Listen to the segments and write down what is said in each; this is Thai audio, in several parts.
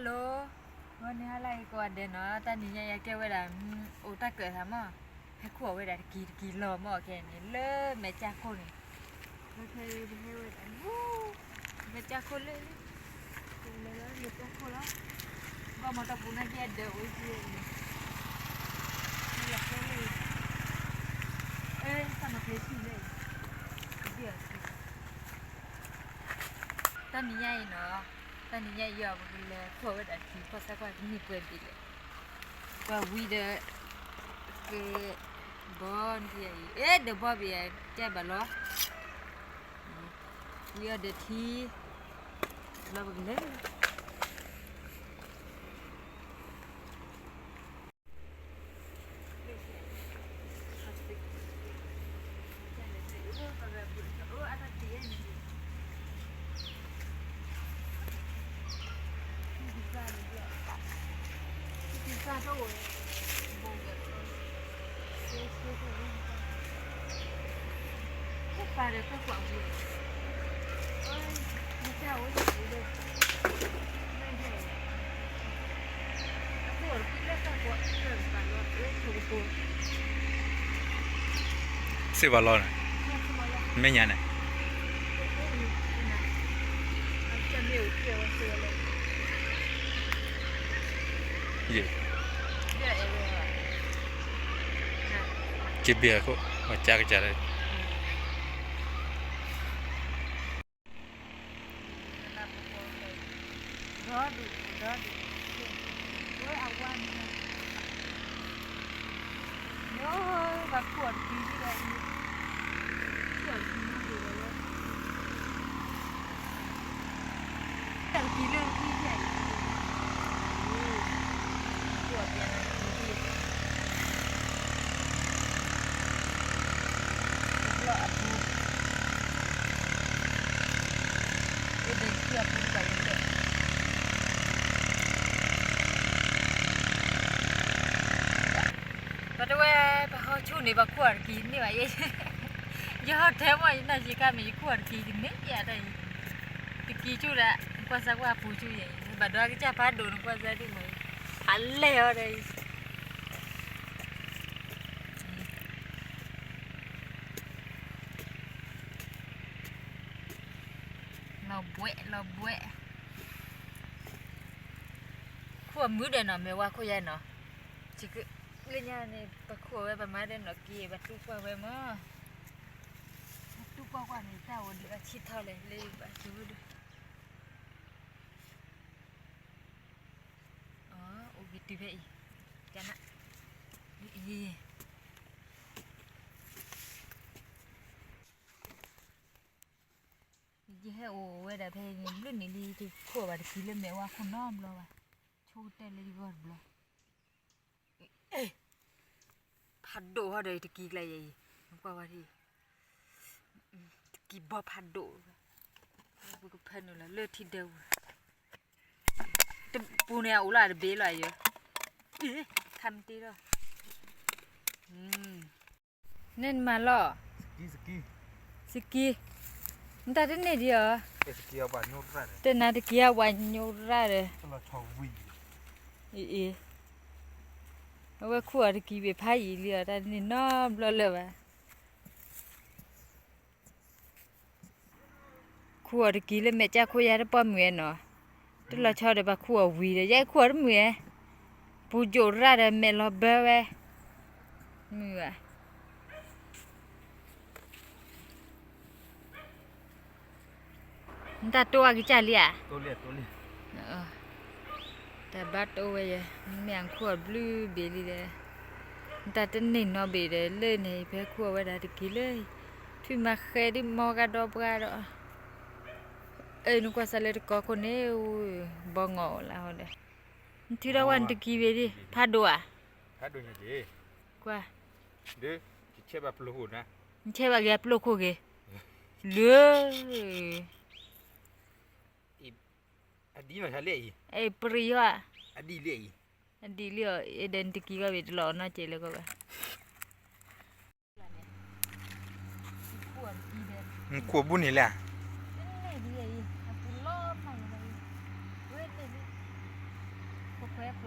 ฮัลโหลวันนี้อะไรก่อนเดี๋ยวเนาะตอนนี้ยายแกเวลาโอ้ตาเกิดทำอ่ะให้ขวบเวลากี่รอหม้อแกนี่เลิศแม่จ้าคนไม่เคยไปให้เวลาวู้แม่จ้าคนเลยเลยแล้วแม่จ้าคนแล้วก็มาตะปูน่าแย่เดี๋ยวอุ้ยเจี๋ยอยากเลยเอ้ยสมัครเลยทีเลยเดี๋ยวตอนนี้ยายเนาะตอนนี้ยายยอมไปเลยขวบเวลาที่พอสักวันมีเปิดดีเลยว่าวีเดอร์que bon dia de bob ya che ba lo dia de thi lo bang le Para cái quảng gì ơi nó chào ơi gì đây đây này nó của cái lớp cái quảng cần cả nó cái thủ tục Sì, valore. Megnane. Gì? Chỉ bia cô mà cha cái chả đây. đó đi với ao quan nhớ và cuộn ký như vậy cuộn ký như vậy luôn chẳng ký lương ký vậy cuộn tiền này ký lọ cái đấy kia cũng vậy đấy và đâu bà họ chú này bà quẩn kín như vậy giờ thế mà là gì cả mình quẩn kín thì nét vậy đây thì kí chú đã qua sáng qua phù chú vậy bà đoán cái cha phát đồ nó qua ra đi mới hắn leo đây lo bụi khua mướt đây nó mẹ qua khua vậy nó chỉ cứ lên nhà này bà khua với bà má đây nó kia bà tu qua với mà tu qua này sao được chít thao này lên bà chú được oh gitu vậy karena iya gì hay ồ vậy đã thấy những lúc này đi thì khua bà thì lên mẹ qua không nom rồi chú tên lên gọi rồiผัดโดเขาเลยตะกี้อะไรอย่างนี้กว่าที่ตะกี้บ่ผัดโดบุกเพิ่นนู่นละเลือดที่เดียวแต่ปูเนี่ยอุลาเบลอะไรเยอะทำตีแล้วเน้นมาล่อสกีมันตัดได้เนี่ยเดียวสกีเอาไปโยนได้เลยแต่นาตะกี้เอาไว้โยนได้เลยเราชอบวิ่งเอาไว้ขวดกี่เบี้ยพายเหลือแต่นี่น้อมเลยว่ะขวดกี่เลยแม่จ้าขวดยาได้ป้อมเมียเนาะแต่เราชอบได้ปะขวดวีเลยยายขวดเมียปูโจราได้แม่เราเบ้เว้มือว่ะมันตาตัวกี่จ่าเลียตัวเล็กแต่บัดเอาไว้เมียงขวดบลูเบลีเลยแต่ตอนนี้นอเบเลยเลยในเพื่อขวดไว้ได้ตะกี้เลยที่มาเคยได้มอกันดอกกันนึกว่าสลัดก็คนนี้บ่งอแล้วเด้ที่เราวันตะกี้เบลีพาดัวเนี่ยดิกว่าเด้อเชื่อแบบปลุกนะเชื่อว่าแกปลุกโคเกเลยอดีมาทะเลปริยะอดีเลยเดินตะกี้ก็เวทหล่อน่าเจเลยก็ว่าขวบบุญนี่แหละ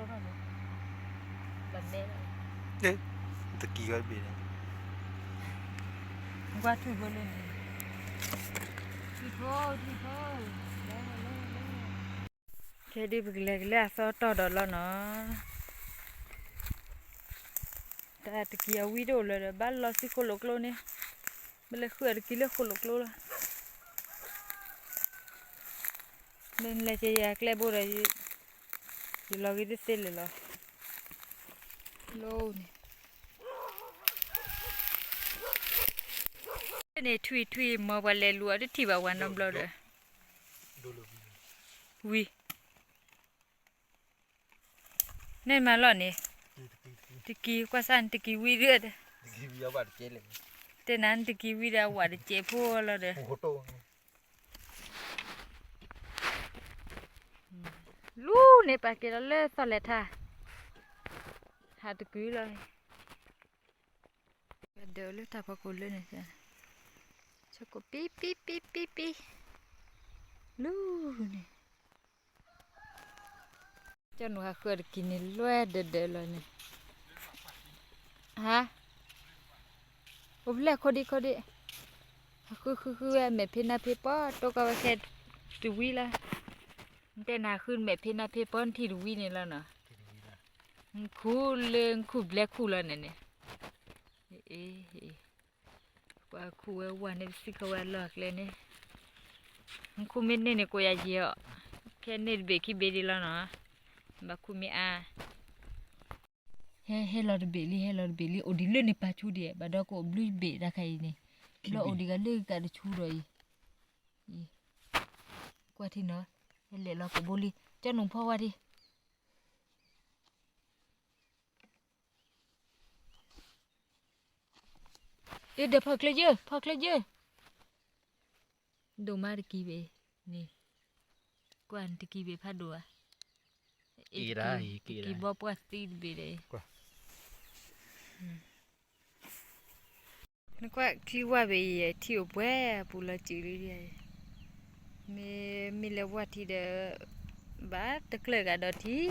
lô nó nữa lần đây là 네. 듣기 갈비네. qua chui vô lên này chui thôi lấy cái đi bực lẹ sao to đó là nó ta tự kia video là bắt lo xí khô lộc luôn nè bây giờ khơi được kilo khô lộc luôn nên là chỉ cái bữa này chỉ lo cái xe là luôn này thui mà vào lẹ lúa đấy thì vào quan năm rồi ui nên mà lọ này tiki qua san tiki ui rửa đấy tiki biya bar chele tên anh tiki ui ra quả để chế phô là đấy photo lú này bà kia là sao lại tha hạt tiki rồi đỡ lúc ta phải cố lên này xem cho cô pi lú này cho nó hạt khơi kín này loe đỡ rồi này hả ốp lẹ khó điคือแม่เพนาเพปอตก็ว่าแค่ดูวิละแต่นาขึ้นแม่เพนาเพปอนที่ดูวินี่แล้วเนาะคูเรื่องคูแบล็คคูแล้วเนี่ยเอ๊ะว่าคูว่าเนี่ยสิเขาว่าหลอกเลยเนี่ยคูไม่เนี่ยก็อยากเยอะแค่เนี่ยเบกี้เบดีแล้วเนาะบักคูไม่เฮลอดเบลีโอดิเลนี่ปาชูเดียบัดก็บลูเบดาใครนี่แล้วโอดิกาเลกาดชูรอยกว่าที่เนาะเฮเลเราก็บ่ลีเจ้าหนุ่มพ่อว่าดิเดี๋ยวพักเลยเยอะดูมาตะกี้เบนี่กวนตะกี้เบพาดัวกี่บ่ปวดตีนเบเลยนึกว่าคิดว่าไปเที่ยวแว่ปุระจิริเดียมีแล้วว่าที่เดบ้าตะเกลือกันดอที่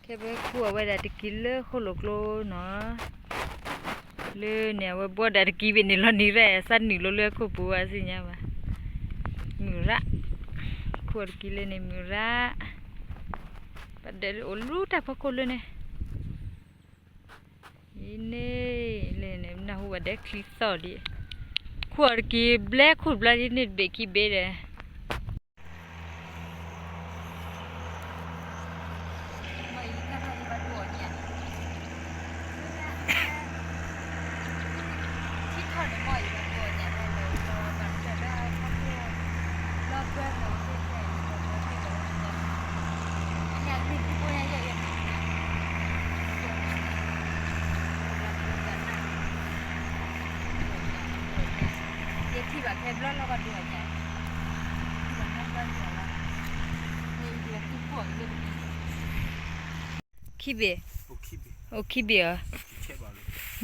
แค่ไปขัวไว้ได้ตะกินเลยโคโลกโลเนาะเลยเนี่ยว่าบ่ได้ตะกี้เป็นนี่ลอนี่แหละสั่นนี่โลเลือคู่ปัวสิเนี่ยว่ามิระขวดกิเลนี่มิระปัดเดลโอลูตาพะโคเลยเนี่ยini na huwa de krisoli khur ki black khur bla ni be ki be de mai ka ha di ba do nya ki tho de mai ba do nya lo baจะได้ครับรอบเพื่อนเนาะที่แข่งอยากมีผู้ใหญ่ใหญ่ที่แบบแคบรถเราก็ดูใจที่แบบนั่งกันหัวเราเดี๋ยวที่พวกเรื่องขี้เบี้ยโอ้ขี้เบี้ย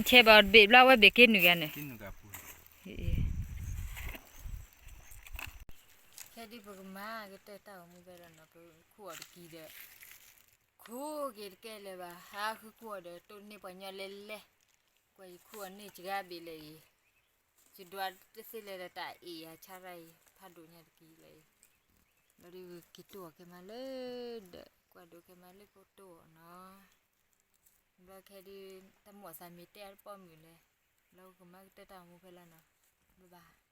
เช่บอลเบี้ยเราว่าเบี้ยกินหนึ่งกันเนี่ยแค่ที่พวกมาก็เตะเต่ามือไปแล้วเนาะไปขวดกี่เด้อคู่เกล็ดแก่เลยว่ะหาคือขวดเด้อต้นนี้ปัญญาเล่นเลยกว่าขวดนี่จะกล้าเบี้ยเลยจุดวัดจะสิเลยแต่ชาไรพาดูเนี่ยกี่เลยเราดูกี่ตัวแกมาเลยเด็กกว่าดูแกมาเลยก็ตัวเนาะเราแค่ดีตำรวจสามีเตะป้อมอยู่เลยเราก็มาเตะตามมือไปแล้วเนาะบ๊ายบาย